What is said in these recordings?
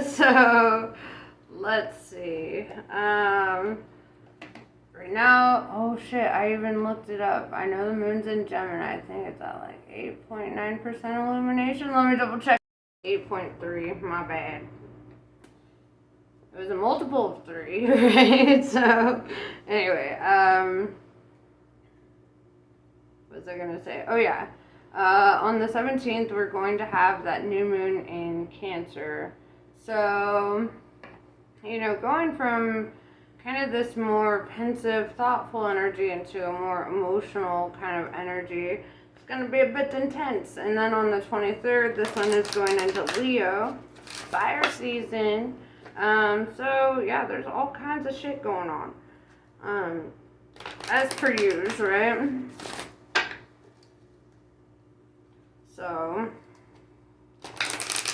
So let's see. Right now, oh shit, I even looked it up. I know the moon's in Gemini. I think it's at like 8.9% illumination. Let me double check. 8.3, my bad. It was a multiple of 3, right? So, anyway, what was I gonna say? Oh yeah, on the 17th, we're going to have that new moon in Cancer. So, going from kind of this more pensive, thoughtful energy into a more emotional kind of energy, it's going to be a bit intense. And then on the 23rd, the sun is going into Leo, fire season. So yeah, there's all kinds of shit going on. As per usual, right? So,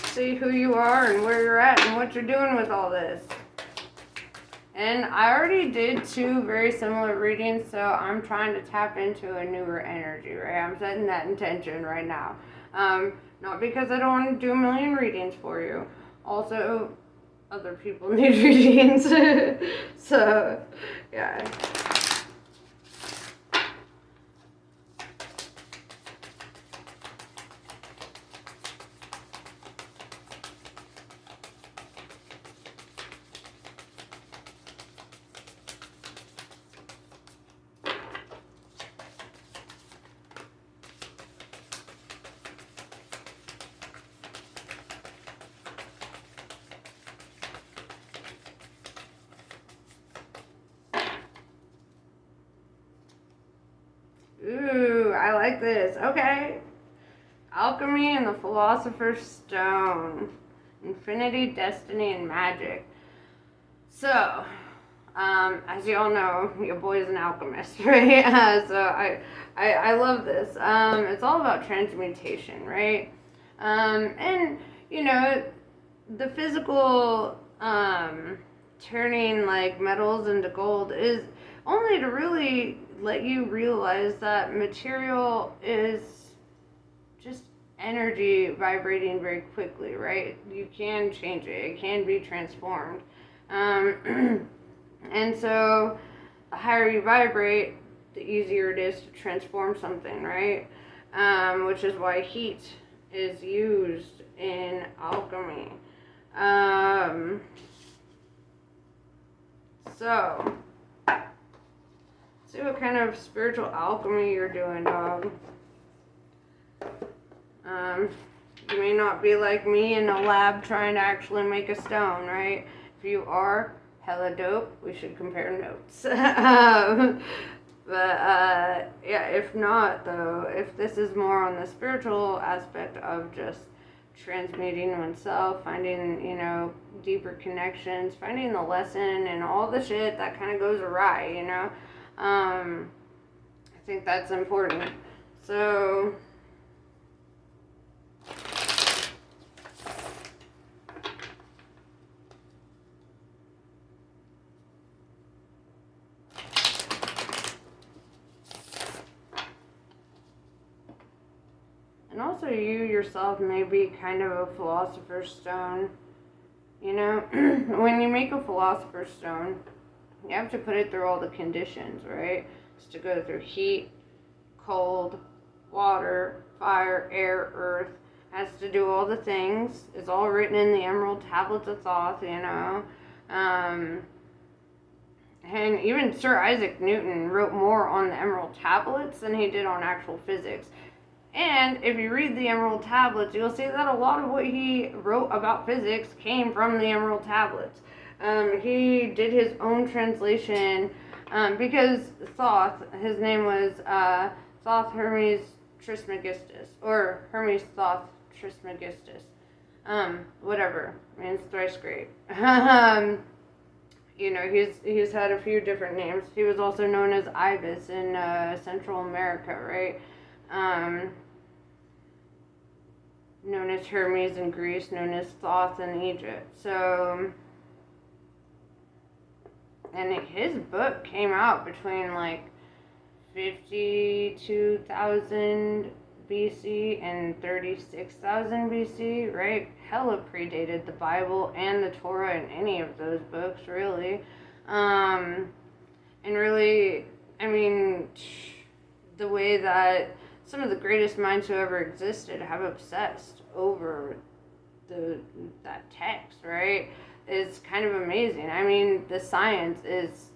see who you are and where you're at and what you're doing with all this. And I already did 2 very similar readings, so I'm trying to tap into a newer energy, right? I'm setting that intention right now. Not because I don't want to do a million readings for you. Also, other people need readings. So, yeah. Ooh, I like this. Okay. Alchemy and the Philosopher's Stone. Infinity, Destiny, and Magic. So, as you all know, your boy is an alchemist, right? So I love this. It's all about transmutation, right? And, the physical turning like metals into gold is only to really let you realize that material is just energy vibrating very quickly, right? You can change it. It can be transformed. And so the higher you vibrate, the easier it is to transform something, right? Which is why heat is used in alchemy. So, see what kind of spiritual alchemy you're doing, dog. You may not be like me in a lab trying to actually make a stone, right? If you are, hella dope, we should compare notes. But yeah, if not, though, if this is more on the spiritual aspect of just transmuting oneself, finding, deeper connections, finding the lesson and all the shit that kind of goes awry, I think that's important. So, and also you yourself may be kind of a philosopher's stone. When you make a philosopher's stone, you have to put it through all the conditions, right? It's to go through heat, cold, water, fire, air, earth. Has to do all the things. It's all written in the Emerald Tablets of Thoth, And even Sir Isaac Newton wrote more on the Emerald Tablets than he did on actual physics. And if you read the Emerald Tablets, you'll see that a lot of what he wrote about physics came from the Emerald Tablets. He did his own translation because Thoth, his name was Thoth Hermes Trismegistus, or Hermes Thoth Trismegistus. Whatever, means thrice great. He's had a few different names. He was also known as Ibis in Central America, right? Known as Hermes in Greece, known as Thoth in Egypt. So, and his book came out between like 52,000 BC and 36,000 BC, right? Hella predated the Bible and the Torah and any of those books, really. And really, I mean, the way that some of the greatest minds who ever existed have obsessed over that text, right? It's kind of amazing. I mean, the science is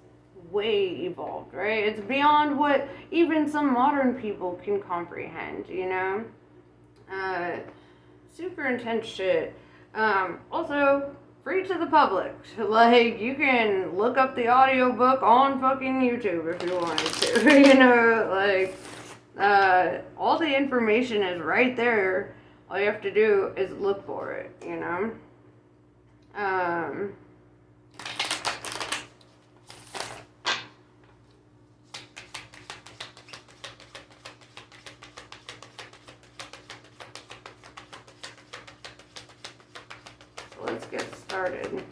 way evolved, right? It's beyond what even some modern people can comprehend, you know? Super intense shit. Also, free to the public. Like, you can look up the audiobook on fucking YouTube if you wanted to, you know? Like, all the information is right there. All you have to do is look for it, you know? So let's get started.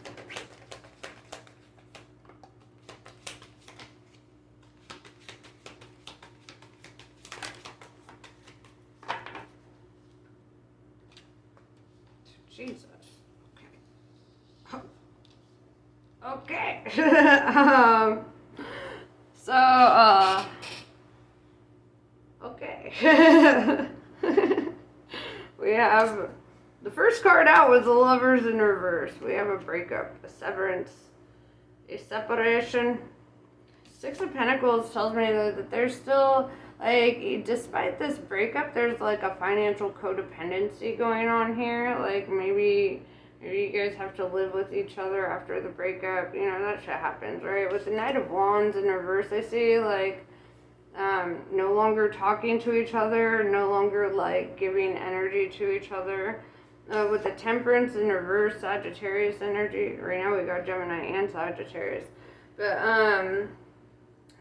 Jesus. Okay. Okay. We have the first card out was the Lovers in reverse. We have a breakup, a severance, a separation. Six of Pentacles tells me that there's still, like, despite this breakup, there's like a financial codependency going on here. Like, maybe you guys have to live with each other after the breakup. You know, that shit happens, right? With the Knight of Wands in reverse, I see, like, no longer talking to each other, no longer, like, giving energy to each other. With the Temperance in reverse, Sagittarius energy. Right now we got Gemini and Sagittarius. But,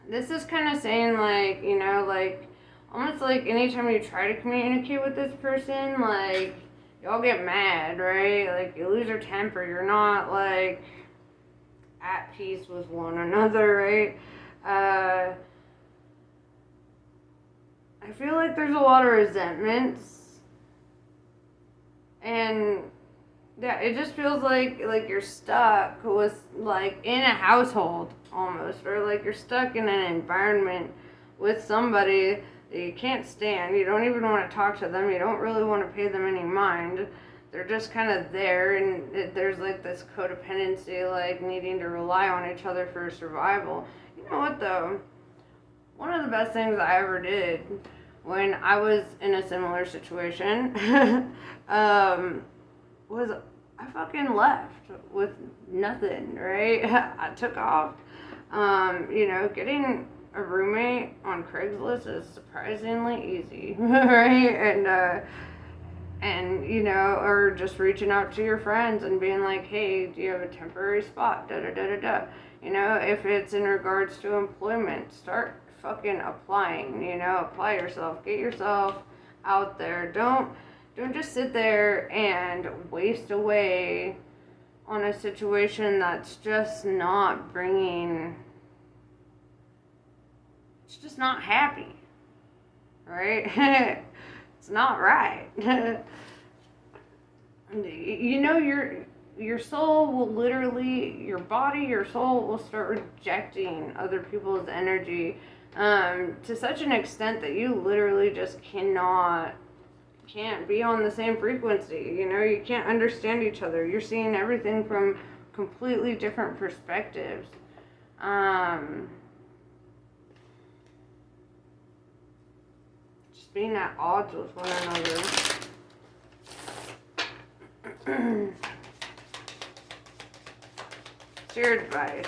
this is kind of saying, like, you know, like, almost like anytime you try to communicate with this person, like, y'all get mad, right? Like, you lose your temper. You're not, like, at peace with one another, right? I feel like there's a lot of resentments. And yeah, it just feels like you're stuck with, like, in a household almost, or like you're stuck in an environment with somebody that you can't stand. You don't even want to talk to them. You don't really want to pay them any mind. They're just kind of there, and there's like this codependency, like needing to rely on each other for survival. You know what though? One of the best things I ever did when I was in a similar situation was I fucking left with nothing, right? I took off. You know, getting a roommate on Craigslist is surprisingly easy, right? And you know, or just reaching out to your friends and being like, hey, do you have a temporary spot? Da da da da da. You know, if it's in regards to employment, start fucking applying. You know, apply yourself, get yourself out there. Don't just sit there and waste away on a situation that's just not bringing, it's just not happy, right? It's not right. You know, your soul will literally, your body, your soul will start rejecting other people's energy to such an extent that you literally just can't be on the same frequency. You know, you can't understand each other. You're seeing everything from completely different perspectives. Just being at odds with one another. What's your advice?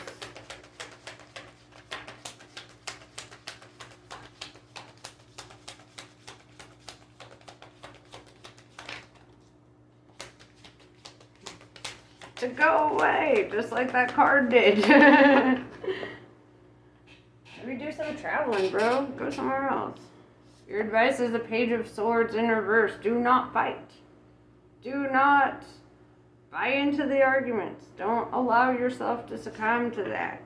To go away, just like that card did. Maybe do some traveling, bro. Go somewhere else. Your advice is the Page of Swords in reverse. Do not fight. Do not buy into the arguments. Don't allow yourself to succumb to that.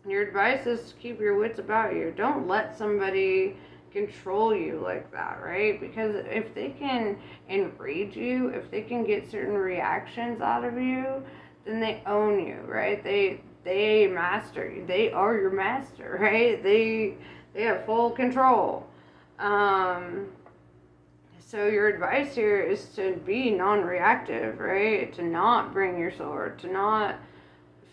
Your advice is to keep your wits about you. Don't let somebody control you like that, right? Because if they can enrage you, if they can get certain reactions out of you, then they own you, right? They master you. They are your master, right? They have full control. So your advice here is to be non-reactive, right? To not bring your sword, to not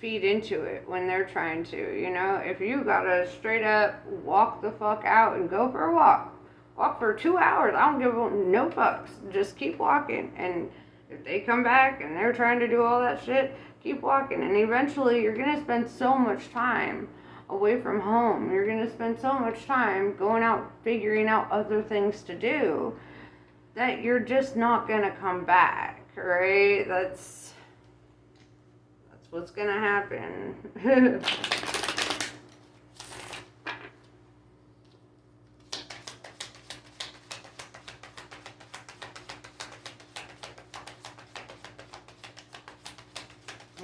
feed into it when they're trying to. If you gotta straight up walk the fuck out and go for a walk for 2 hours, I don't give no fucks. Just keep walking. And if they come back and they're trying to do all that shit, keep walking. And eventually you're gonna spend so much time away from home. You're gonna spend so much time going out figuring out other things to do that you're just not gonna come back, right? That's what's gonna happen.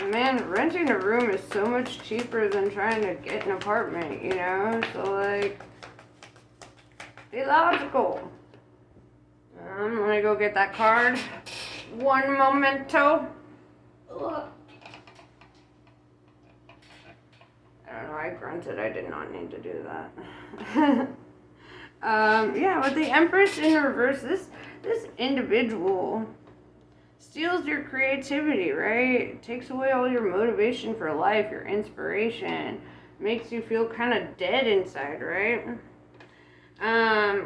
Man, renting a room is so much cheaper than trying to get an apartment, So, like, be logical. I'm gonna go get that card. One momento. Ugh. I don't know, I grunted. I did not need to do that. Yeah, with the Empress in reverse, this individual steals your creativity, right? It takes away all your motivation for life, your inspiration. Makes you feel kind of dead inside, right?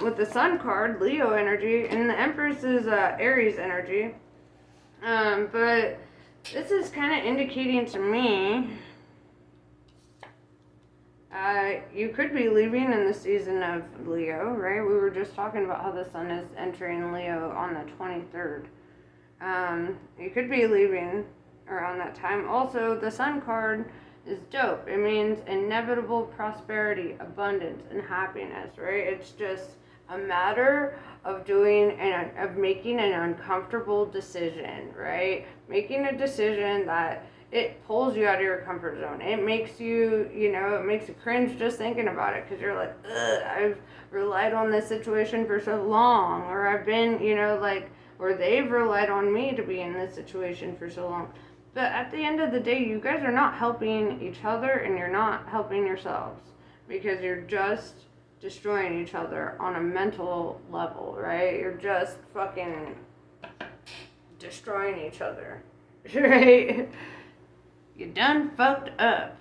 With the Sun card, Leo energy, and the Empress is Aries energy. But this is kind of indicating to me you could be leaving in the season of Leo, right? We were just talking about how the Sun is entering Leo on the 23rd. You could be leaving around that time. Also, the Sun card is dope. It means inevitable prosperity, abundance, and happiness, right? It's just a matter of making an uncomfortable decision, right? Making a decision that it pulls you out of your comfort zone. It makes you, it makes you cringe just thinking about it because you're like, ugh, I've relied on this situation for so long, or I've been, or they've relied on me to be in this situation for so long. But at the end of the day, you guys are not helping each other and you're not helping yourselves because you're just destroying each other on a mental level, right? You're just fucking destroying each other, right? You done fucked up.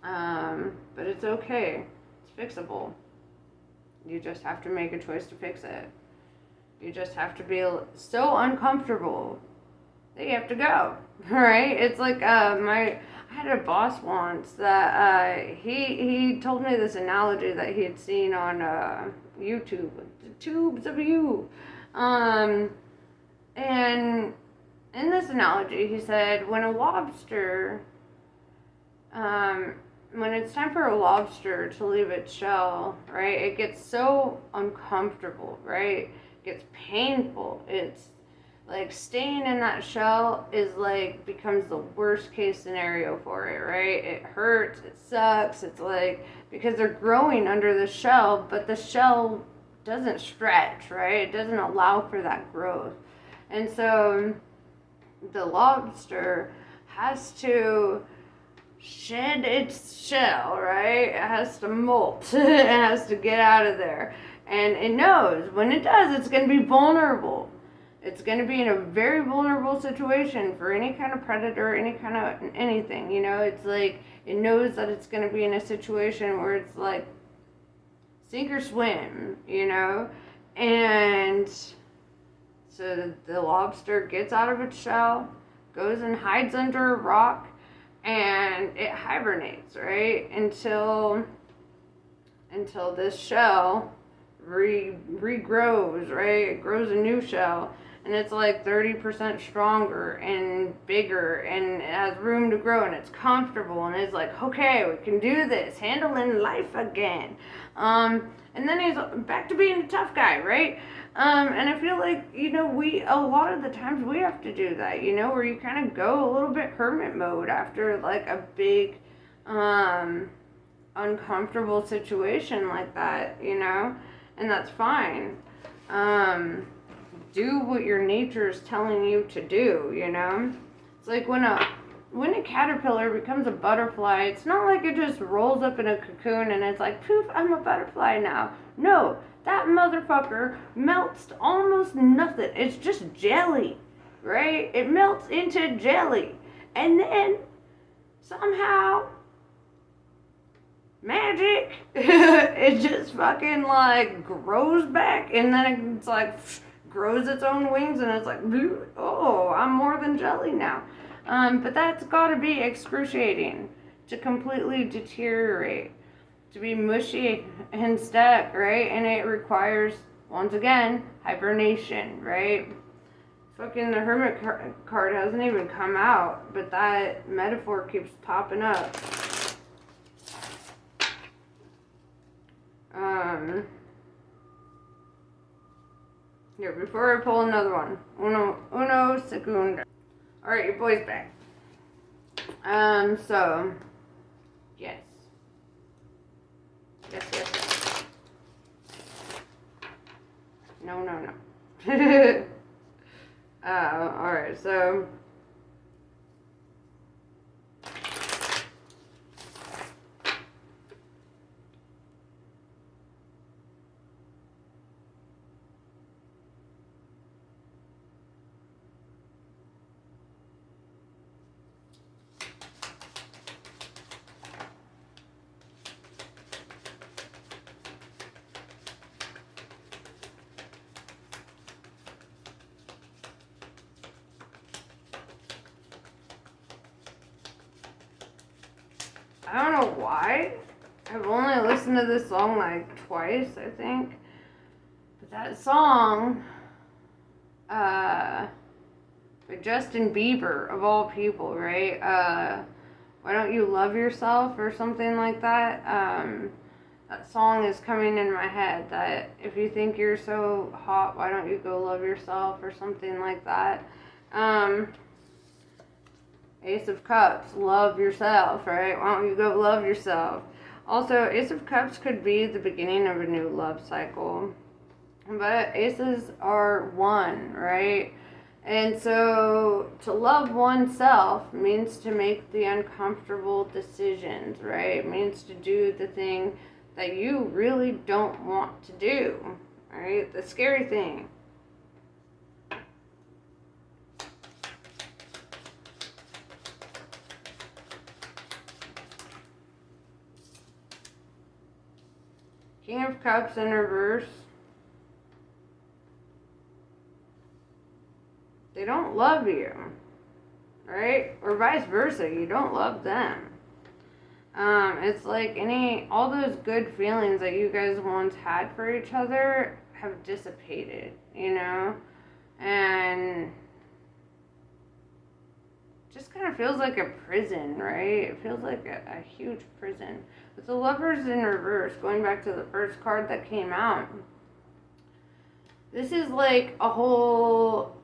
But it's okay. It's fixable. You just have to make a choice to fix it. You just have to be so uncomfortable that you have to go, right? It's like I had a boss once that he told me this analogy that he had seen on YouTube, the tubes of you, and in this analogy he said when it's time for a lobster to leave its shell, right, it gets so uncomfortable, right? It gets painful. It's like staying in that shell is like becomes the worst case scenario for it, right? It hurts, it sucks. It's like because they're growing under the shell, but the shell doesn't stretch, right? It doesn't allow for that growth. And so the lobster has to shed its shell, right? It has to molt. It has to get out of there. And it knows when it does, it's going to be vulnerable. It's going to be in a very vulnerable situation for any kind of predator, any kind of anything, It's like it knows that it's going to be in a situation where it's like sink or swim, And so the lobster gets out of its shell, goes and hides under a rock, and it hibernates, right? Until this shell regrows, right? It grows a new shell, and it's like 30% stronger and bigger, and it has room to grow, and it's comfortable, and it's like, okay, we can do this, handling life again. And then he's back to being a tough guy, right? And I feel like, a lot of the times we have to do that, where you kind of go a little bit hermit mode after like a big, uncomfortable situation like that, and that's fine. Do what your nature is telling you to do, It's like when a caterpillar becomes a butterfly, it's not like it just rolls up in a cocoon and it's like, poof, I'm a butterfly now. No, that motherfucker melts to almost nothing. It's just jelly, right? It melts into jelly. And then somehow, magic, it just fucking like grows back, and then it's like grows its own wings, and it's like, oh, I'm more than jelly now. But that's got to be excruciating to completely deteriorate, to be mushy and stuck, right? And it requires, once again, hibernation, right? Fucking the Hermit card hasn't even come out, but that metaphor keeps popping up. Here, before I pull another one. Uno segundo. Alright, your boy's back. So, yes. Yes. No. Alright, so... I don't know why. I've only listened to this song like twice, I think. But that song, by Justin Bieber, of all people, right? Why Don't You Love Yourself or something like that? That song is coming in my head, that if you think you're so hot, why don't you go love yourself or something like that. Ace of Cups, love yourself, right? Why don't you go love yourself? Also, Ace of Cups could be the beginning of a new love cycle. But aces are one, right? And so to love oneself means to make the uncomfortable decisions, right? It means to do the thing that you really don't want to do, right? The scary thing. King of Cups in reverse. They don't love you, right? Or vice versa, you don't love them. It's like all those good feelings that you guys once had for each other have dissipated, and just kind of feels like a prison, right? It feels like a huge prison. With the Lovers in reverse, going back to the first card that came out, this is like a whole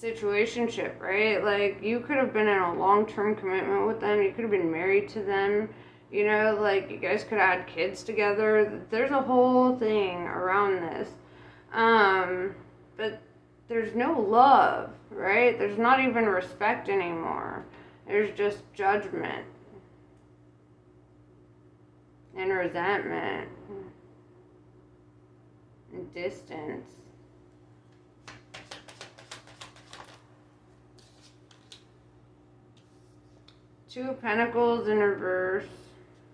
situationship, right? Like, you could have been in a long-term commitment with them. You could have been married to them. Like, you guys could have had kids together. There's a whole thing around this. But there's no love, right? There's not even respect anymore. There's just judgment and resentment and distance. Two of Pentacles in reverse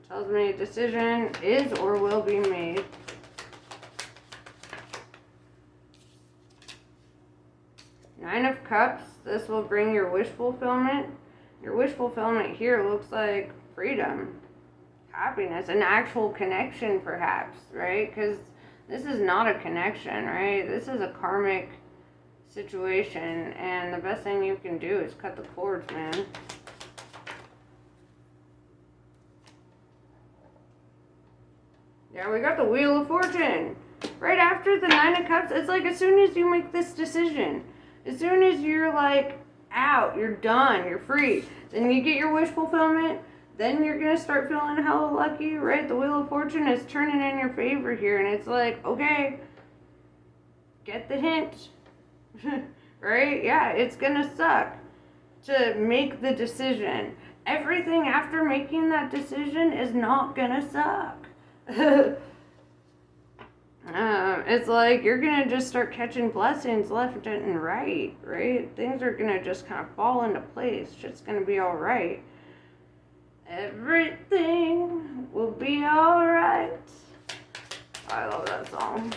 tells me a decision is or will be made. Nine of Cups, this will bring your wish fulfillment. Your wish fulfillment here looks like freedom, happiness, an actual connection perhaps, right? Because this is not a connection, right? This is a karmic situation, and the best thing you can do is cut the cords, man. Yeah, we got the Wheel of Fortune. Right after the Nine of Cups, it's like as soon as you make this decision, as soon as you're like out, you're done, you're free, then you get your wish fulfillment, then you're gonna start feeling hella lucky, right? The Wheel of Fortune is turning in your favor here, and it's like, okay, get the hint, right? Yeah, it's gonna suck to make the decision. Everything after making that decision is not gonna suck. It's like you're gonna just start catching blessings left and right, right? Things are gonna just kind of fall into place. Shit's gonna be all right. Everything will be all right. I love that song.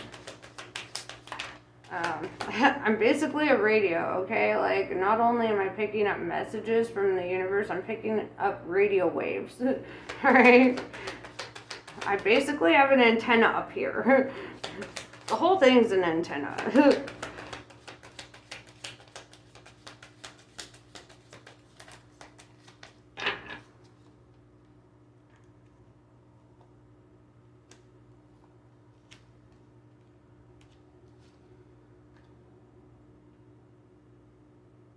I'm basically a radio, okay? Like, not only am I picking up messages from the universe, I'm picking up radio waves, alright? I basically have an antenna up here. The whole thing's an antenna.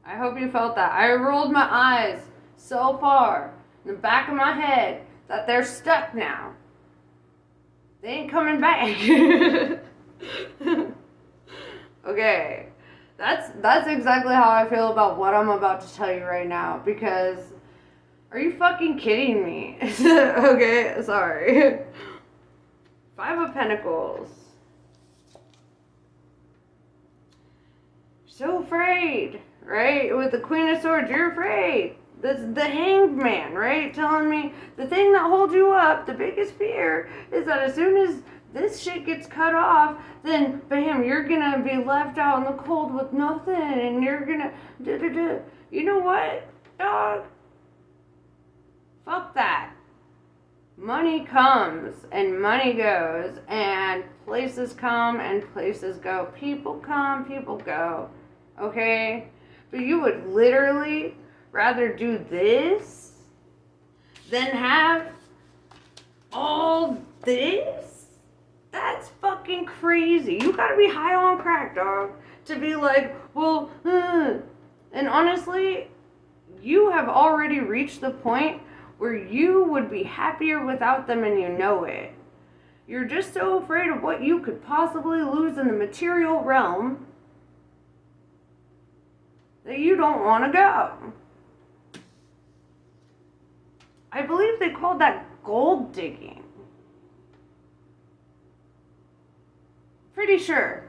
I hope you felt that. I rolled my eyes so far in the back of my head that they're stuck now. They ain't coming back. Okay. That's exactly how I feel about what I'm about to tell you right now, because are you fucking kidding me? Okay, sorry. 5 of Pentacles. So afraid, right? With the Queen of Swords, you're afraid. The Hanged Man, right? Telling me the thing that holds you up, the biggest fear, is that as soon as this shit gets cut off, then bam, you're gonna be left out in the cold with nothing, and you're gonna da-da-da. You know what, dog? Fuck that. Money comes and money goes, and places come and places go. People come, people go. Okay? But you would literally rather do this than have all this? That's fucking crazy. You gotta be high on crack, dog, to be like, well, and honestly, you have already reached the point where you would be happier without them, and you know it. You're just so afraid of what you could possibly lose in the material realm that you don't want to go. I believe they called that gold digging. Pretty sure.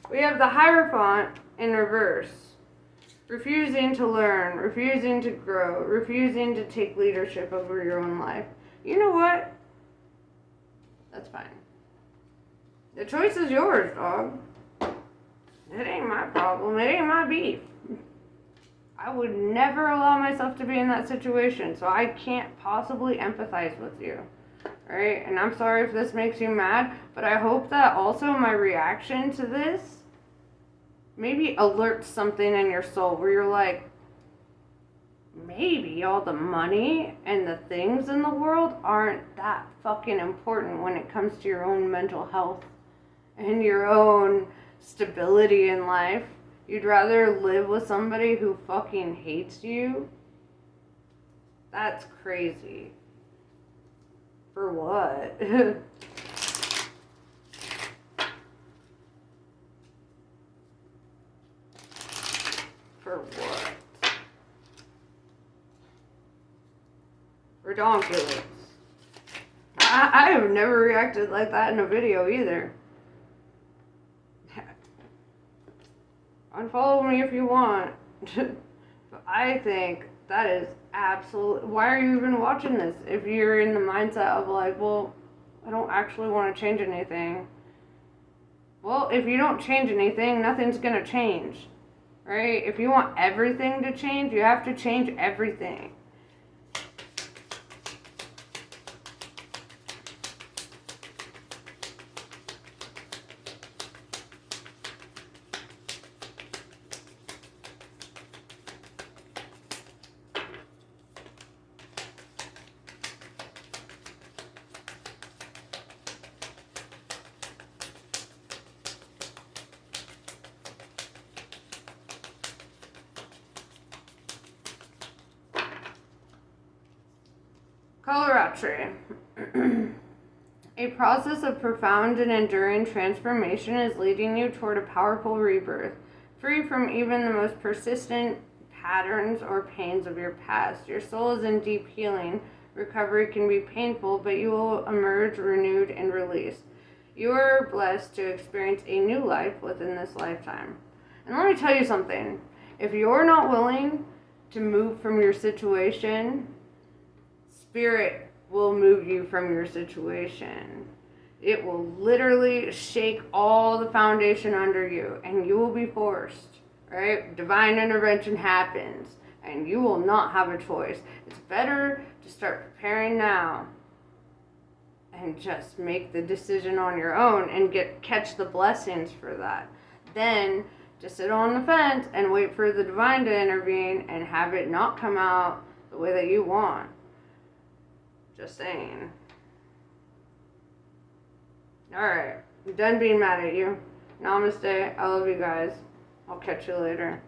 We have the Hierophant in reverse. Refusing to learn, refusing to grow, refusing to take leadership over your own life. You know what? That's fine. The choice is yours, dog. It ain't my problem. It ain't my beef. I would never allow myself to be in that situation, so I can't possibly empathize with you. Alright? And I'm sorry if this makes you mad, but I hope that also my reaction to this maybe alerts something in your soul where you're like, maybe all the money and the things in the world aren't that fucking important when it comes to your own mental health and your own stability in life. You'd rather live with somebody who fucking hates you? That's crazy. For what? For what? Redonkulous. I have never reacted like that in a video either. Unfollow me if you want. But I think that is absolute. Why are you even watching this if you're in the mindset of like, well, I don't actually want to change anything? Well, if you don't change anything, nothing's gonna change. Right? If you want everything to change, you have to change everything. Kalaratri. A process of profound and enduring transformation is leading you toward a powerful rebirth, free from even the most persistent patterns or pains of your past. Your soul is in deep healing. Recovery can be painful, but you will emerge renewed and released. You are blessed to experience a new life within this lifetime. And let me tell you something. If you're not willing to move from your situation, Spirit will move you from your situation. It will literally shake all the foundation under you, and you will be forced, right? Divine intervention happens, and you will not have a choice. It's better to start preparing now and just make the decision on your own and catch the blessings for that. Then just sit on the fence and wait for the divine to intervene and have it not come out the way that you want. Just saying. Alright, I'm done being mad at you. Namaste. I love you guys. I'll catch you later.